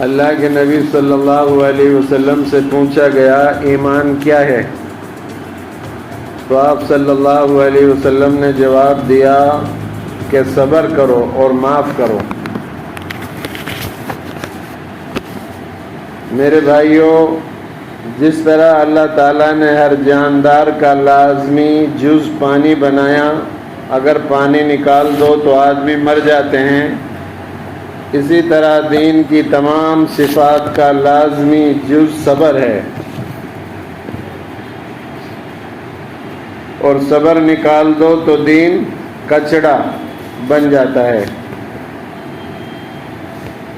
اللہ کے نبی صلی اللہ علیہ وسلم سے پوچھا گیا ایمان کیا ہے؟ تو آپ صلی اللہ علیہ وسلم نے جواب دیا کہ صبر کرو اور معاف کرو۔ میرے بھائیوں، جس طرح اللہ تعالیٰ نے ہر جاندار کا لازمی جز پانی بنایا، اگر پانی نکال دو تو آدمی مر جاتے ہیں، اسی طرح دین کی تمام صفات کا لازمی جز صبر ہے، اور صبر نکال دو تو دین کچڑا بن جاتا ہے۔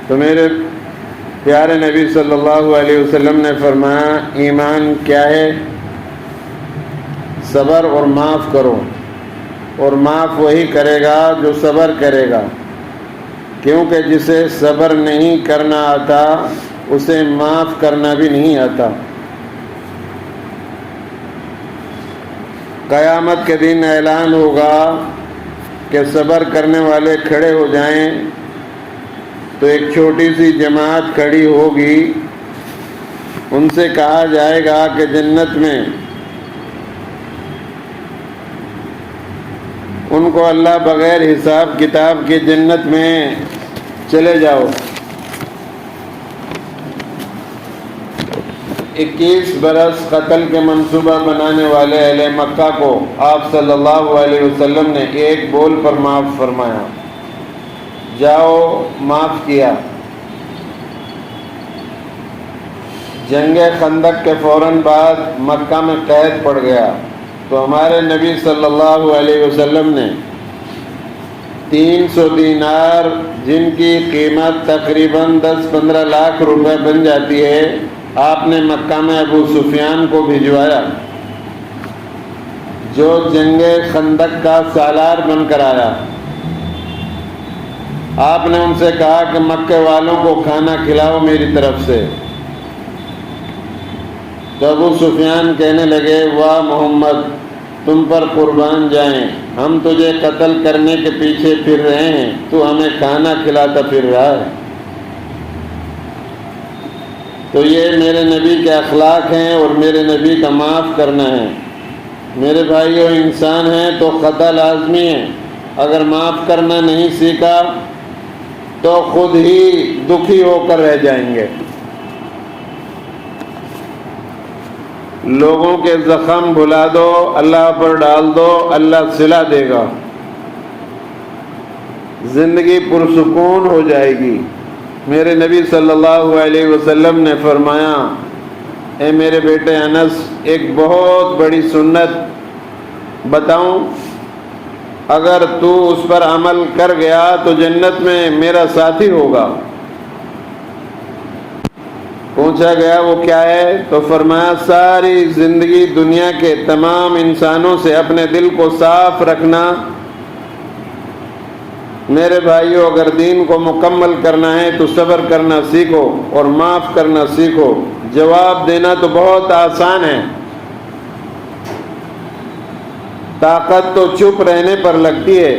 تو میرے پیارے نبی صلی اللہ علیہ وسلم نے فرمایا ایمان کیا ہے؟ صبر اور معاف کرو، اور معاف وہی کرے گا جو صبر کرے گا، کیونکہ جسے صبر نہیں کرنا آتا اسے معاف کرنا بھی نہیں آتا۔ قیامت کے دن اعلان ہوگا کہ صبر کرنے والے کھڑے ہو جائیں، تو ایک چھوٹی سی جماعت کھڑی ہوگی، ان سے کہا جائے گا کہ جنت میں ان کو اللہ بغیر حساب کتاب کے جنت میں چلے جاؤ۔ 21 برس قتل کے منصوبہ بنانے والے اہل مکہ کو آپ صلی اللہ علیہ وسلم نے ایک بول پر معاف فرمایا، جاؤ، معاف کیا۔ جنگ خندق کے فوراً بعد مکہ میں قید پڑ گیا، تو ہمارے نبی صلی اللہ علیہ وسلم نے 300 دینار، جن کی قیمت تقریباً 10-15 لاکھ روپے بن جاتی ہے، آپ نے مکہ میں ابو سفیان کو بھجوایا، جو جنگ خندق کا سالار بن کر آیا۔ آپ نے ان سے کہا کہ مکے والوں کو کھانا کھلاؤ میری طرف سے۔ تو ابو سفیان کہنے لگے واہ محمد، تم پر قربان جائیں، ہم تجھے قتل کرنے کے پیچھے پھر رہے ہیں، تو ہمیں کھانا کھلاتا پھر رہا ہے۔ تو یہ میرے نبی کے اخلاق ہیں اور میرے نبی کا معاف کرنا ہے۔ میرے بھائیوں، انسان ہیں تو خطا لازمی ہے، اگر معاف کرنا نہیں سیکھا تو خود ہی دکھی ہو کر رہ جائیں گے۔ لوگوں کے زخم بھلا دو، اللہ پر ڈال دو، اللہ صلہ دے گا، زندگی پرسکون ہو جائے گی۔ میرے نبی صلی اللہ علیہ وسلم نے فرمایا، اے میرے بیٹے انس، ایک بہت بڑی سنت بتاؤں، اگر تو اس پر عمل کر گیا تو جنت میں میرا ساتھی ہوگا۔ پوچھا گیا وہ کیا ہے؟ تو فرمایا ساری زندگی دنیا کے تمام انسانوں سے اپنے دل کو صاف رکھنا۔ میرے بھائیو، اگر دین کو مکمل کرنا ہے تو صبر کرنا سیکھو اور معاف کرنا سیکھو۔ جواب دینا تو بہت آسان ہے، طاقت تو چپ رہنے پر لگتی ہے۔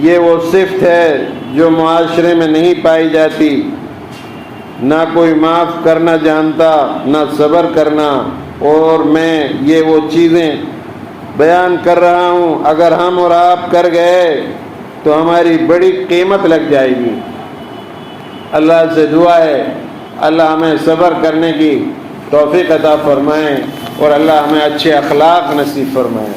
یہ وہ صفت ہے جو معاشرے میں نہیں پائی جاتی، نہ کوئی معاف کرنا جانتا، نہ صبر کرنا۔ اور میں یہ وہ چیزیں بیان کر رہا ہوں، اگر ہم اور آپ کر گئے تو ہماری بڑی قیمت لگ جائے گی۔ اللہ سے دعا ہے اللہ ہمیں صبر کرنے کی توفیق عطا فرمائیں، اور اللہ ہمیں اچھے اخلاق نصیب فرمائیں۔